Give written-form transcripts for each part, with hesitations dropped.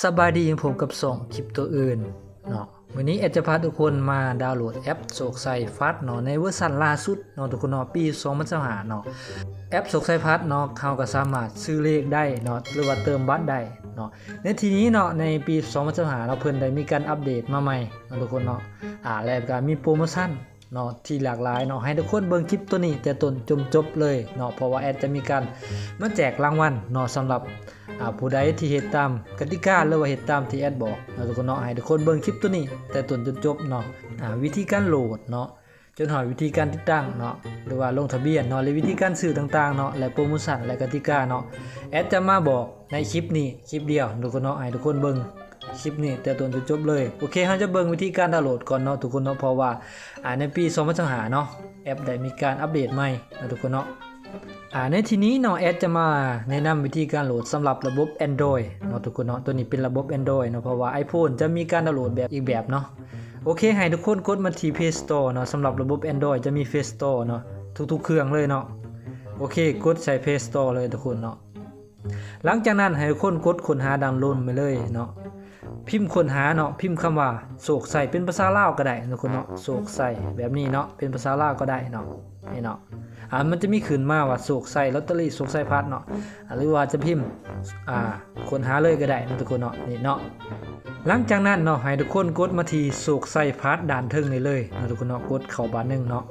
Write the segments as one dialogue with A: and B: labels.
A: สบายดีอย่างผมกับส่งคลิปตัวอื่นเนาะวันนี้แอดจะพาทุกคนมาดาวน์โหลดแอปโศกไซฟัดเนาะในเวอร์ชันล่าสุดเนาะทุกคนเนาะปี2025เนาะแอปโศกไซฟัดเนาะเขาก็สามารถซื้อเลขได้เนาะหรือว่าเติมบัตรได้เนาะในทีนี้เนาะในปี2025เราเพิ่นได้มีการอัปเดตมาใหม่เนาะทุกคนเนาะแล้วก็มีโปรโมชั่นเนาะที่หลากหลายเนาะให้ทุกคนเบิ่งคลิปตัวนี้แต่ต้นจนจบเลยเนาะเพราะว่าแอดจะมีการมาแจกรางวัลเนาะสำหรับผู้ใดที่เฮ็ดตามกติกาหรือว่าเฮ็ดตามที่แอดบอกเนาะทุกคนเนาะให้ทุกคนเบิ่งคลิปตัวนี้แต่ต้นจนจบเนาะวิธีการโหลดเนาะจนหอยวิธีการติดตั้งเนาะหรือว่าลงทะเบียนเนาะหรือวิธีการซื้อต่างๆเนาะและโปรโมชั่นและกติกาเนาะแอดจะมาบอกในคลิปนี้คลิปเดียวทุกคนเนาะให้ทุกคนเบิ่งคลิปนี้แต่ต้นจนจบเลยโอเคเราจะเบิ่งวิธีการดาวน์โหลดก่อนเนาะทุกคนเนาะเพราะว่าในปี2025เนาะแอปได้มีการอัปเดตใหม่นะทุกคนเนาะในทีนี้เนาะแอดจะมาแนะนำวิธีการโหลดสำหรับระบบ Android เนาะทุกคนเนาะตัวนี้เป็นระบบ Android เนาะเพราะว่า iPhone จะมีการดาวน์โหลดแบบอีกแบบเนาะโอเคให้ทุกคนกดมาที่ Play Store เนาะสำหรับระบบ Android จะมี Play Store เนาะทุกๆเครื่องเลยเนาะโอเคกดใส่ Play Store เลยทุกคนเนาะหลังจากนั้นให้ทุกคนกดค้นหาดาวน์โหลดไปเลยเนาะพิมพ์ค้นหาเนาะพิมพ์คำว่าโศกใส่เป็นภาษาลาวก็ได้ทุกคนเนาะโศกใส่แบบนี้เนาะเป็นภาษาลาวก็ได้เนาะนี่เนาะมันจะมีขึ้นมาว่าโศกใส่ลอตเตอรี่โศกใส่พัดเนาะหรือว่าจะพิมพ์ค้นหาเลยก็ได้นะทุกคนเนาะนี่เนาะหลังจากนั้นเนาะให้ทุกคนกดมาที่โศกใส่พัดด้านเทิงนี่เลยนะทุกคนเนาะกดเข้าบานนึงเนาะ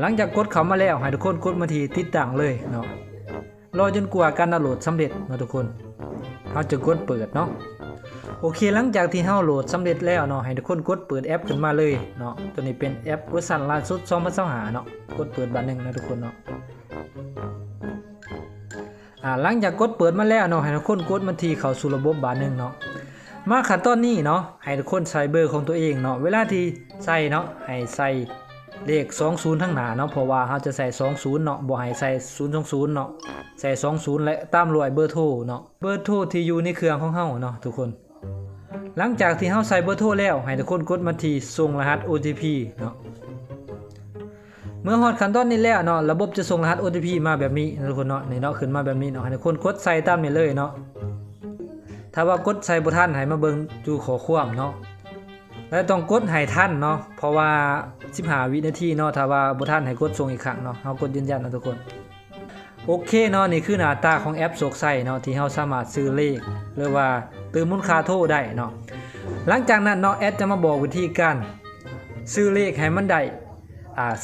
A: หลังจากกดเข้ามาแล้วให้ทุกคนกดมาที่ติดตั้งเลยเนาะรอจนกว่าการดาวน์โหลดสำเร็จนะทุกคนเราจะกดเปิดเนาะโอเคหลังจากที่เฮาโหลดสำเร็จแล้วเนาะให้ทุกคนกดเปิดแอปขึ้นมาเลยเนาะตัวนี้เป็นแอปเวอร์ชันล่าสุด2025เนาะกดเปิดบานนึงนะทุกคนเนาะหลังจากกดเปิดมาแล้วเนาะให้ทุกคนกดมาที่เข้าสู่ระบบบานนึงเนาะมาขั้นตอนนี้เนาะให้ทุกคนใส่เบอร์ของตัวเองเนาะเวลาที่ใส่เนาะให้ใส่เลข20ทั้งหน้าเนาะเพราะว่าเฮาจะใส่20เนาะบ่ให้ใส่020เนาะใส่20และตามด้วยเบอร์โทรเนาะเบอร์โทรที่อยู่ในเครื่องของเฮาเนาะทุกคนหลังจากที่เฮาใส่เบอร์โทรแล้วให้ทุกคนกดมาที่ส่งรหัส OTP เนาะเมื่อฮอดขั้นตอนนี้แล้วเนาะระบบจะส่งรหัส OTP มาแบบนี้นะทุกคนเนาะนี่เนาะขึ้นมาแบบนี้เนาะให้ทุกคนกดใส่ตามนี้เลยเนาะถ้าว่ากดใส่บ่ทันให้มาเบิ่งจูขอความเนาะและต้องกดให้ทันเนาะเพราะว่า15วินาทีเนาะถ้าว่าบ่ทันให้กดส่งอีกครั้งเนาะเฮากดยืนยันนะทุกคนโอเคเนาะนี่คือหน้าตาของแอปโศกไซเนาะที่เฮาสามารถซื้อเลขหรือว่าเติมมูลค่าโทรได้เนาะหลังจากนั้นเนาะแอดจะมาบอกวิธีการซื้อเลขให้มันได้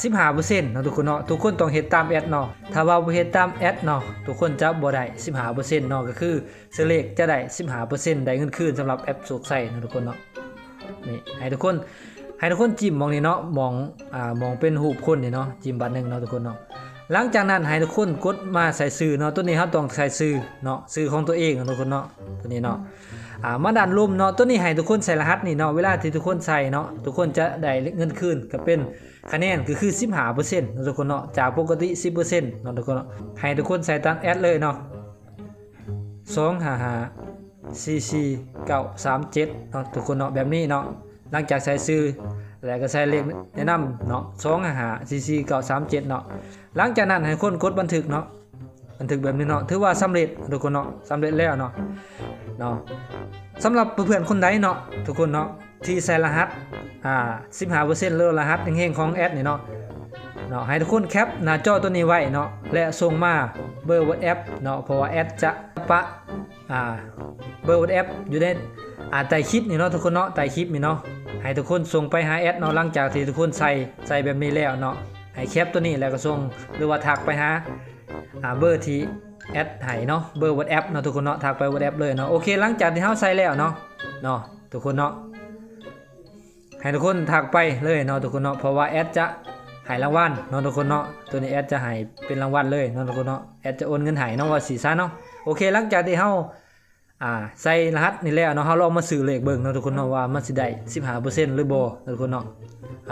A: 15% เนาะทุกคนเนาะทุกคนต้องเฮ็ดตามแอดเนาะถ้าว่าบ่เฮ็ดตามแอดเนาะทุกคนจะบ่ได้ 15% เนาะก็คือซื้อเลขจะได้ 15% ได้เงินคืนสำหรับแอปโศกไซเนาะทุกคนเนาะนี่ให้ทุกคนจิ้มมองนี่เนาะมองเป็นรูปคนนี่เนาะจิ้มบัตรนึงเนาะทุกคนเนาะหลังจากนั้นให้ทุกคนกดมาใส่ชื่อเนาะตัวนี้เราต้องใส่ชื่อเนาะชื่อของตัวเองเนาะทุกคนเนาะตัวนี้เนาะมาด้านลุ่มเนาะตัวนี้ให้ทุกคนใส่รหัสนี่เนาะเวลาที่ทุกคนใส่เนาะทุกคนจะได้เงินคืนก็เป็นคะแนนก็คือ 15% เนาะทุกคนเนาะจากปกติ 10% เนาะทุกคนเนาะให้ทุกคนใส่ตามแอดเลยเนาะ255443937เนาะทุกคนเนาะแบบนี้เนาะหลังจากใส่ชื่อแล้วก็ใส่เลขแนะนำเนาะ255443937เนาะหลังจากนั้นให้คนกดบันทึกเนาะบันทึกแบบนี้เนาะถือว่าสำเร็จทุกคนเนาะสำเร็จแล้วเนาะสำหรับเพื่อนๆคนใดเนาะทุกคนเนาะที่ใส่รหัส15% หรือรหัสแห่งๆของแอดนี่เนาะให้ทุกคนแคปหน้าจอตัวนี้ไว้เนาะและส่งมาเบอร์ WhatsApp เนาะเพราะว่าแอดจะปะเบอร์ WhatsApp อยู่ในใต้คลิปนี่เนาะทุกคนเนาะใต้คลิปนี่เนาะให้ทุกคนส่งไปหาแอดเนาะหลังจากที่ทุกคนใส่แบบนี้แล้วเนาะให้แคปตัวนี้แล้วก็ส่งหรือว่าทักไปหาเบอร์ที่แอดให้เนาะเบอร์ WhatsApp เนาะทุกคนเนาะทักไป WhatsApp เลยเนาะโอเคหลังจากที่เฮาใส่แล้วเนาะทุกคนเนาะให้ทุกคนทักไปเลยเนาะทุกคนเนาะเพราะว่าแอดจะให้รางวัลเนาะทุกคนเนาะตัวนี้แอดจะให้เป็นรางวัลเลยเนาะทุกคนเนาะแอดจะโอนเงินให้เนาะว่าสิซะเนาะโอเคหลังจากที่เฮาใส่รหัสนี่แล้วเนาะเฮาลองมาซื้อเลขเบิ่งเนาะทุกคนเนาะว่ามันสิได้ 15% หรือบ่ทุกคนเนาะ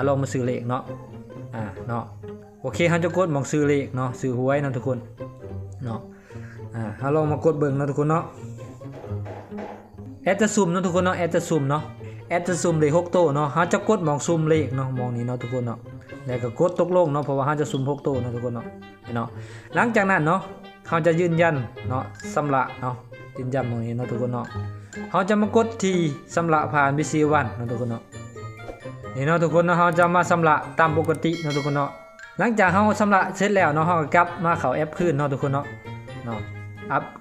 A: ลองมาซื้อเลขเนาะเนาะโอเคเฮาจะกดหม่องซื้อเลขเนาะซื้อหวยเนาะทุกคนเนาะเฮาลองมากดเบิ่งเนาะทุกคนเนาะแอดจะซุ่มเนาะทุกคนเนาะแอดจะซุ่มเนาะแอดจะซุ่มเลข6โตเนาะเฮาจะกดหม่องซุ่มเลขเนาะมองนี้เนาะทุกคนเนาะแล้วก็กดตกลงเนาะเพราะว่าเฮาจะซุ่ม6โตเนาะทุกคนเนาะหลังจากนั้นเนาะเขาจะยืนยันเนาะสำหรับเนาะยืนยันตรงนี้เนาะทุกคนเนาะ เฮาจะมากดที่ชำระผ่าน BC One เนาะทุกคนเนาะนี่เนาะทุกคนเนาะเฮาจะมาชำระตามปกติเนาะทุกคนเนาะหลังจากเฮาชำระเสร็จแล้วเนาะเฮาก็กลับมาเข้าแอปคืนเนาะทุกคนเนาะ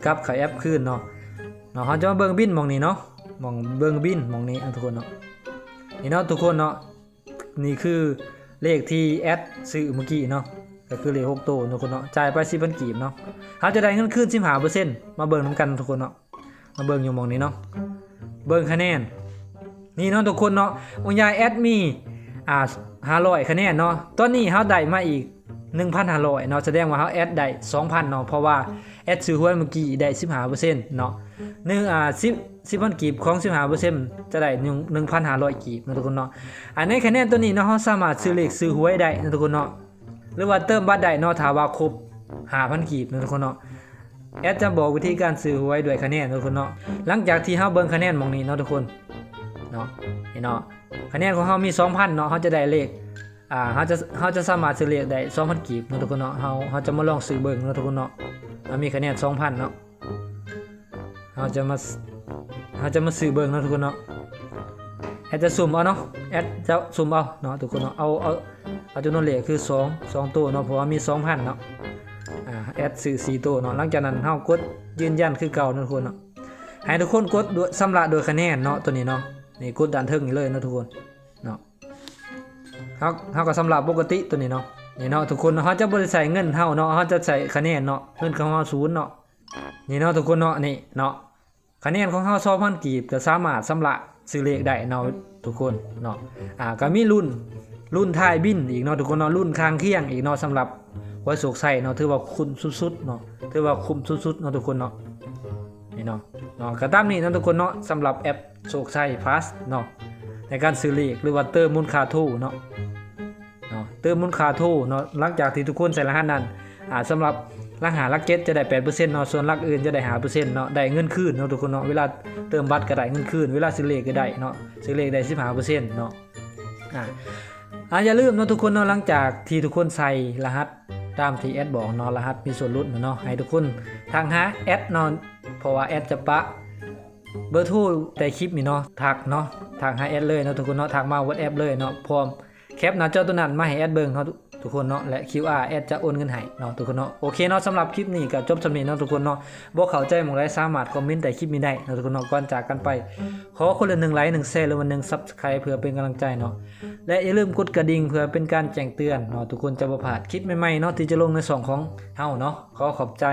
A: กลับเข้าแอปคืนเนาะเฮาจะมาเบิ่งบิลหม่องนี้เนาะหม่องเบิ่งบิลหม่องนี้ทุกคนเนาะนี่เนาะทุกคนเนาะนี่คือเลขที่แอดซื้อเมื่อกี้เนาะก็คือเลข6ตัวทุกคนเนาะจ่ายไป 10,000 กีบเนาะเฮาจะได้เงินคืน 15% มาเบิ่งนํกันทุกคนเนาะมาเบิ่งอยู่หม่องนี้เนาะเบิ่งคะแนนนี่เนาะทุกคนเนาะองค์ยายแอดมี500คะแนนเนาะตอนนี้เฮาได้มาอีก 1,500 เนาะแสดงว่าเฮาแอดได้ 2,000 เนาะเพราะว่าแอดซื้อหวยเมื่อกี้ได้ 15% เนาะ10,000 กีบของ 15% จะได้ 1,500 กีบเนาะทุกคนเนาะอันในคะแนนตัวนี้เนาะเฮาสามารถซื้อเลขซื้อหวยได้เนาะทุกคนเนาะหรือว่าเติมบัตรได้เนาะถ้าว่าครบ 5,000 กีบเนาะทุกคนเนาะแอดจะบอกวิธีการซื้อหวยด้วยคะแนนทุกคนเนาะหลังจากที่เฮาเบิ่งคะแนนหม่องนี้เนาะทุกคนเนาะนี่เนาะคะแนนของเฮามี 2,000 เนาะเฮาจะได้เลขเฮาจะสามารถซื้อเลขได้ 2,000 กีบเนาะทุกคนเนาะเฮาจะมาลองซื้อเบิ่งเนาะทุกคนเนาะมีคะแนน 2,000 เนาะเฮาจะมาซื้อเบิ่งเนาะทุกคนเนาะแอดจะสุ่มเอาเนาะแอดจะสุ่มเอาเนาะทุกคนเนาะเอาจำนวนเลขคือ2ตัวเนาะเพราะว่ามี 2,000 เนาะแอดซื้อ4ตัวเนาะหลังจากนั้นเฮากดยืนยันคือเก่าเนาะทุกคนเนาะให้ทุกคนกดด้วยสำระโดยคะแนนเนาะตัวนี้เนาะนี่กดด้านถึงนี่เลยเนาะทุกคนเนาะเฮาก็สำระปกติตัวนี้เนาะนี่เนาะทุกคนเฮาจะบ่ได้ใส่เงินเฮาเนาะเฮาจะใส่คะแนนเนาะเงินของเฮา0เนาะนี่เนาะทุกคนเนาะนี่เนาะคะแนนของเฮา 2,000 กีบจะสามารถสำระซื้อเลขได้เนาะทุกคนเนาะก็มีรุ่นท้ายบินอีกเนาะทุกคนเนาะรุ่นข้างเคียงอีกเนาะสำหรับหวยโศกไส้เนาะถือว่าคุ้มสุดๆเนาะถือว่าคุ้มสุดๆเนาะทุกคนเนาะนี่เนาะก็ตามนี้เนาะทุกคนเนาะสำหรับแอปโศกไส้พลัสเนาะในการซื้อเลขหรือว่าเติมมูลค่าโทเนาะเติมมูลค่าโทเนาะหลังจากที่ทุกคนใส่รหัสนั้นสำหรับรหัสลักเก็ตจะได้ 8% เนาะส่วนลักอื่นจะได้ 5% เนาะได้เงินคืนเนาะทุกคนเนาะเวลาเติมบัตรก็ได้เงินคืนเวลาซื้อเลขก็ได้เนาะซื้อเลขได้ 15% เนาะอย่าลืมเนาะทุกคนเนาะหลังจากที่ทุกคนใส่รหัสตามที่แอดบอกเนาะรหัสมีส่วนลดเนาะให้ทุกคนทางหาแอดเนาะเพราะว่าแอดจะปะเบอร์โทรแต่คลิปนี่เนาะทักเนาะทางหาแอดเลยเนาะทุกคนเนาะทักมา WhatsApp เลยเนาะพร้อมแคปหน้าจอตัวนั้นมาให้แอดเบิ่งเนาะทุกคนเนาะและ QR แอดจะโอนเงินให้เนาะทุกคนเนาะโอเคเนาะสำหรับคลิปนี้ก็จบสำนี้เนาะทุกคนเนาะบ่เข้าใจหม่องใดสามารถคอมเมนต์ใต้คลิปนี้ได้เนาะทุกคนเนาะก่อนจากกันไปขอคนละ1ไลค์1แชร์หรือว่า1 Subscribe เพื่อเป็นกำลังใจเนาะและอย่าลืมกดกระดิ่งเพื่อเป็นการแจ้งเตือนเนาะทุกคนจะบ่พลาดคลิปใหม่ๆเนาะที่จะลงในช่องของเฮาเนาะขอบใจ